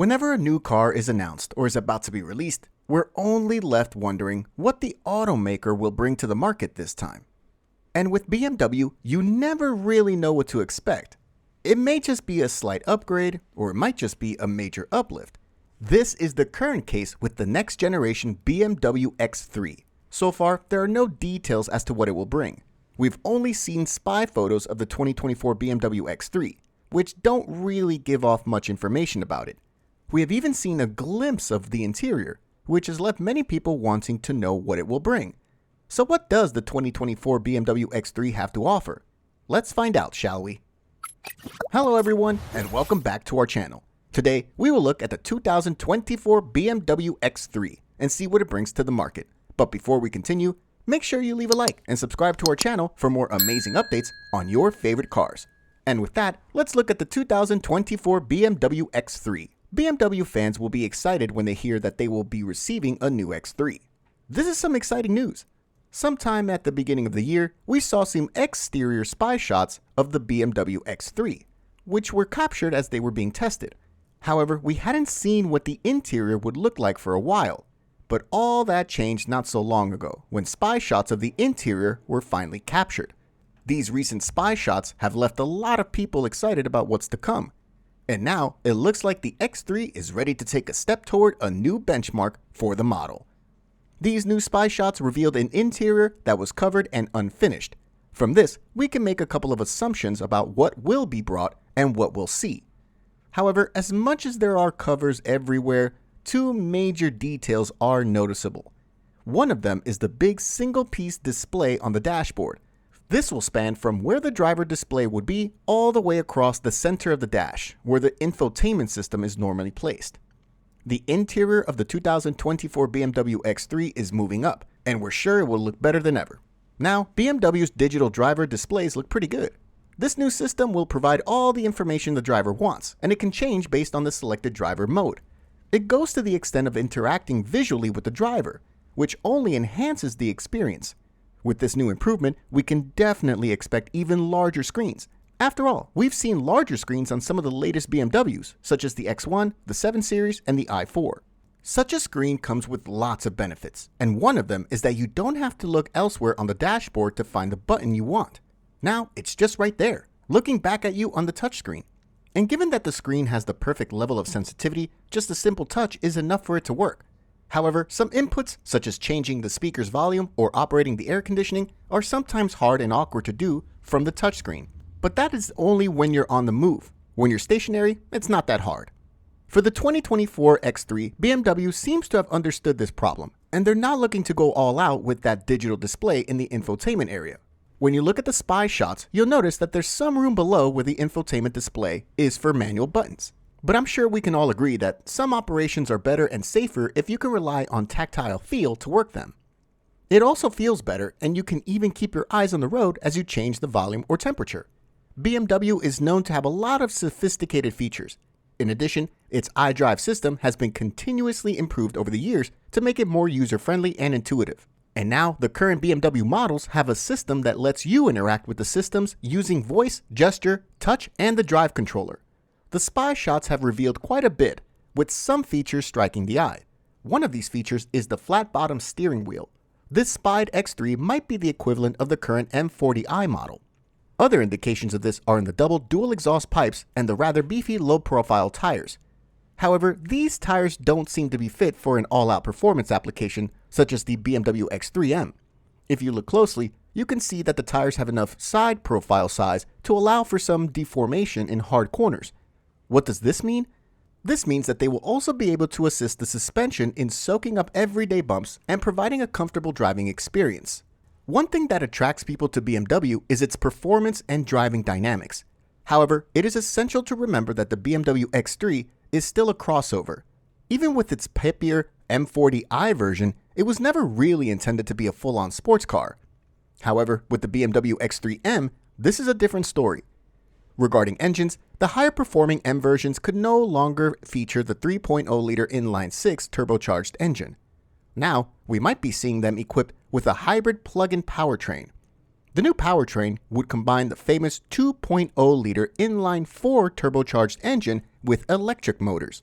Whenever a new car is announced or is about to be released, we're only left wondering what the automaker will bring to the market this time. And with BMW, you never really know what to expect. It may just be a slight upgrade, or it might just be a major uplift. This is the current case with the next generation BMW X3. So far, there are no details as to what it will bring. We've only seen spy photos of the 2024 BMW X3, which don't really give off much information about it. We have even seen a glimpse of the interior, which has left many people wanting to know what it will bring. So what does the 2024 BMW X3 have to offer? Let's find out, shall we? Hello everyone, and welcome back to our channel. Today, we will look at the 2024 BMW X3 and see what it brings to the market. But before we continue, make sure you leave a like and subscribe to our channel for more amazing updates on your favorite cars. And with that, let's look at the 2024 BMW X3. BMW fans will be excited when they hear that they will be receiving a new X3. This is some exciting news. Sometime at the beginning of the year, we saw some exterior spy shots of the BMW X3, which were captured as they were being tested. However, we hadn't seen what the interior would look like for a while. But all that changed not so long ago, when spy shots of the interior were finally captured. These recent spy shots have left a lot of people excited about what's to come. And now, it looks like the X3 is ready to take a step toward a new benchmark for the model. These new spy shots revealed an interior that was covered and unfinished. From this, we can make a couple of assumptions about what will be brought and what we'll see. However, as much as there are covers everywhere, two major details are noticeable. One of them is the big single-piece display on the dashboard. This will span from where the driver display would be all the way across the center of the dash, where the infotainment system is normally placed. The interior of the 2024 BMW X3 is moving up, and we're sure it will look better than ever. Now, BMW's digital driver displays look pretty good. This new system will provide all the information the driver wants, and it can change based on the selected driver mode. It goes to the extent of interacting visually with the driver, which only enhances the experience. With this new improvement, we can definitely expect even larger screens. After all, we've seen larger screens on some of the latest BMWs, such as the X1, the 7 Series, and the i4. Such a screen comes with lots of benefits, and one of them is that you don't have to look elsewhere on the dashboard to find the button you want. Now, it's just right there, looking back at you on the touchscreen. And given that the screen has the perfect level of sensitivity, just a simple touch is enough for it to work. However, some inputs, such as changing the speaker's volume or operating the air conditioning, are sometimes hard and awkward to do from the touchscreen. But that is only when you're on the move. When you're stationary, it's not that hard. For the 2024 X3, BMW seems to have understood this problem, and they're not looking to go all out with that digital display in the infotainment area. When you look at the spy shots, you'll notice that there's some room below where the infotainment display is for manual buttons. But I'm sure we can all agree that some operations are better and safer if you can rely on tactile feel to work them. It also feels better, and you can even keep your eyes on the road as you change the volume or temperature. BMW is known to have a lot of sophisticated features. In addition, its iDrive system has been continuously improved over the years to make it more user-friendly and intuitive. And now, the current BMW models have a system that lets you interact with the systems using voice, gesture, touch, and the drive controller. The spy shots have revealed quite a bit, with some features striking the eye. One of these features is the flat-bottom steering wheel. This spied X3 might be the equivalent of the current M40i model. Other indications of this are in the double dual exhaust pipes and the rather beefy low-profile tires. However, these tires don't seem to be fit for an all-out performance application such as the BMW X3M. If you look closely, you can see that the tires have enough side profile size to allow for some deformation in hard corners. What does this mean? This means that they will also be able to assist the suspension in soaking up everyday bumps and providing a comfortable driving experience. One thing that attracts people to BMW is its performance and driving dynamics. However, it is essential to remember that the BMW X3 is still a crossover. Even with its peppier M40i version, it was never really intended to be a full-on sports car. However, with the BMW X3M, this is a different story. Regarding engines, the higher-performing M versions could no longer feature the 3.0-liter inline-six turbocharged engine. Now, we might be seeing them equipped with a hybrid plug-in powertrain. The new powertrain would combine the famous 2.0-liter inline-4 turbocharged engine with electric motors.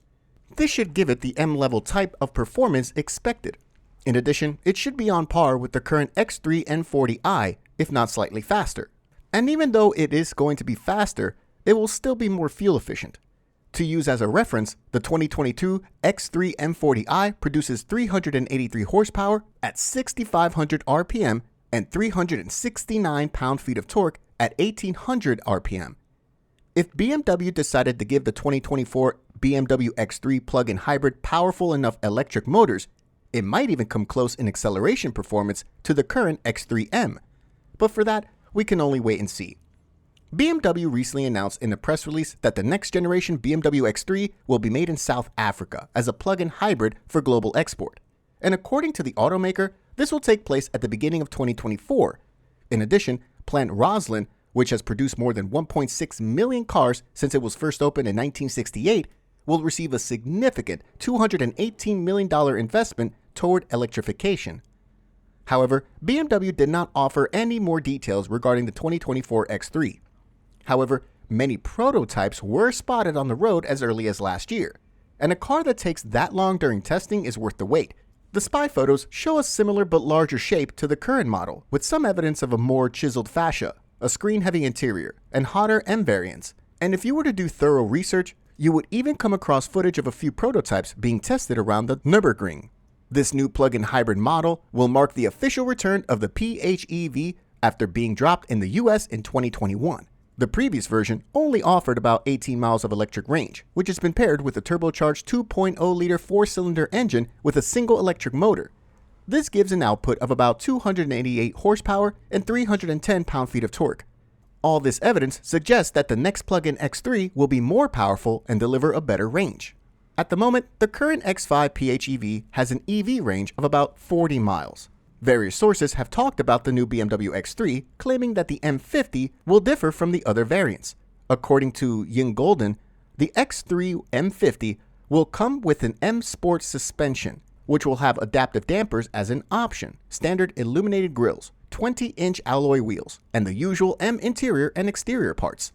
This should give it the M-level type of performance expected. In addition, it should be on par with the current X3 N40i, if not slightly faster. And even though it is going to be faster, it will still be more fuel efficient. To use as a reference, the 2022 X3 M40i produces 383 horsepower at 6,500 RPM and 369 pound-feet of torque at 1,800 RPM. If BMW decided to give the 2024 BMW X3 plug-in hybrid powerful enough electric motors, it might even come close in acceleration performance to the current X3M. But for that, we can only wait and see. BMW recently announced in a press release that the next generation BMW X3 will be made in South Africa as a plug-in hybrid for global export. And according to the automaker, this will take place at the beginning of 2024. In addition, plant Roslyn, which has produced more than 1.6 million cars since it was first opened in 1968, will receive a significant $218 million investment toward electrification. However, BMW did not offer any more details regarding the 2024 X3. However, many prototypes were spotted on the road as early as last year, and a car that takes that long during testing is worth the wait. The spy photos show a similar but larger shape to the current model, with some evidence of a more chiseled fascia, a screen-heavy interior, and hotter M variants. And if you were to do thorough research, you would even come across footage of a few prototypes being tested around the Nürburgring. This new plug-in hybrid model will mark the official return of the PHEV after being dropped in the US in 2021. The previous version only offered about 18 miles of electric range, which has been paired with a turbocharged 2.0-liter four-cylinder engine with a single electric motor. This gives an output of about 288 horsepower and 310 pound-feet of torque. All this evidence suggests that the next plug-in X3 will be more powerful and deliver a better range. At the moment, the current X5 PHEV has an EV range of about 40 miles. Various sources have talked about the new BMW X3, claiming that the M50 will differ from the other variants. According to Yin Golden, the X3 M50 will come with an M Sport suspension, which will have adaptive dampers as an option, standard illuminated grills, 20-inch alloy wheels, and the usual M interior and exterior parts.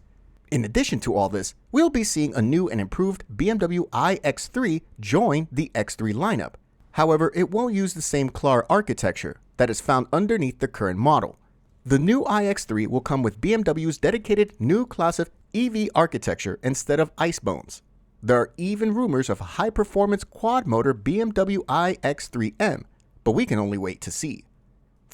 In addition to all this, we'll be seeing a new and improved BMW iX3 join the X3 lineup. However, it won't use the same CLAR architecture that is found underneath the current model. The new iX3 will come with BMW's dedicated new class of EV architecture instead of ICE bones. There are even rumors of a high-performance quad-motor BMW iX3M, but we can only wait to see.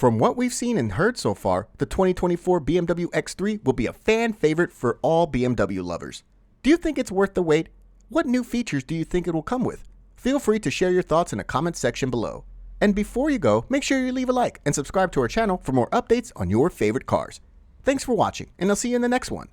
From what we've seen and heard so far, the 2024 BMW X3 will be a fan favorite for all BMW lovers. Do you think it's worth the wait? What new features do you think it will come with? Feel free to share your thoughts in the comment section below. And before you go, make sure you leave a like and subscribe to our channel for more updates on your favorite cars. Thanks for watching, and I'll see you in the next one.